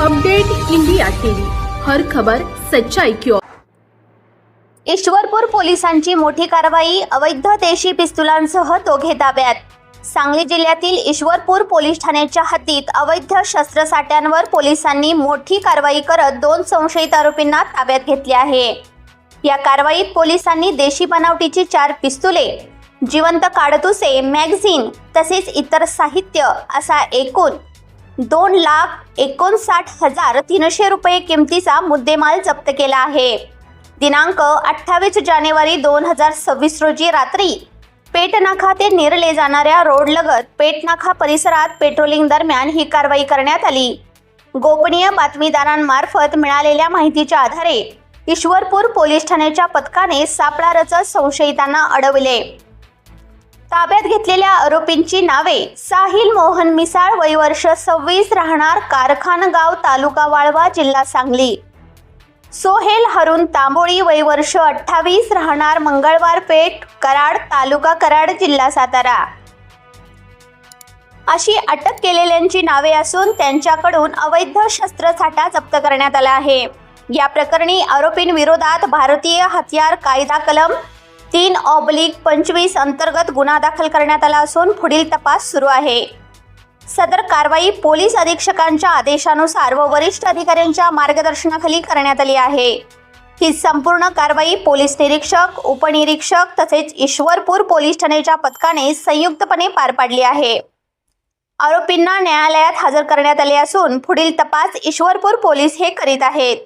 Update India TV, हर खबर सच्चाई की ओर। ईश्वरपूर पोलिसांची मोठी कारवाई, अवैध देशी पिस्तुलांसह दोघे ताब्यात। सांगली जिल्ह्यातील ईश्वरपूर पोलीस ठाण्याच्या हद्दीत अवैध शस्त्रसाठ्यांवर पोलिसांनी मोठी कारवाई करत 2 संशयित आरोपींना ताब्यात घेतले आहे। या कारवाईत पोलिसांनी देशी बनावटीची 4 पिस्तुले, जिवंत काडतुसे, मॅगझिन तसेच इतर साहित्य असा एकूण 2,59,300 रुपये किमतीचा मुद्देमाल जप्त केला आहे। दिनांक 28 जानेवारी 2026 रोजी रात्री पेटनाका ते नेरले जाणाऱ्या रोडलगत पेटनाका परिसरात पेट्रोलिंग दरम्यान ही कारवाई करण्यात आली। गोपनीय बातमीदारांमार्फत मिळालेल्या माहितीच्या आधारे ईश्वरपूर पोलीस ठाण्याच्या पथकाने सापळा रचत संशयितांना अडवले। ताब्यात घेतलेल्या आरोपींची नावे साहिल मोहन मिसाळ, वय वर्ष 26, राहणार कारखानगाव, तालुका वाळवा, जिल्हा सांगली; सोहेल हरुण तांबोळी, वय वर्ष 28, राहणार मंगळवार पेठ, कराड, तालुका कराड, जिल्हा सातारा अशी अटक केलेल्यांची नावे असून त्यांच्याकडून अवैध शस्त्रसाठा जप्त करण्यात आला आहे। या प्रकरणी आरोपींविरोधात भारतीय हत्यार कायदा कलम 3/25 अंतर्गत गुन्हा दाखल करण्यात आला असून पुढील तपास सुरू आहे। सदर कारवाई पोलीस अधीक्षकांच्या आदेशानुसार व वरिष्ठ अधिकाऱ्यांच्या मार्गदर्शनाखाली करण्यात आली आहे। ही संपूर्ण कारवाई पोलीस निरीक्षक, उपनिरीक्षक तसेच ईश्वरपूर पोलीस ठाण्याच्या पथकाने संयुक्तपणे पार पाडली आहे। आरोपींना न्यायालयात हजर करण्यात आले असून पुढील तपास ईश्वरपूर पोलीस हे करीत आहेत।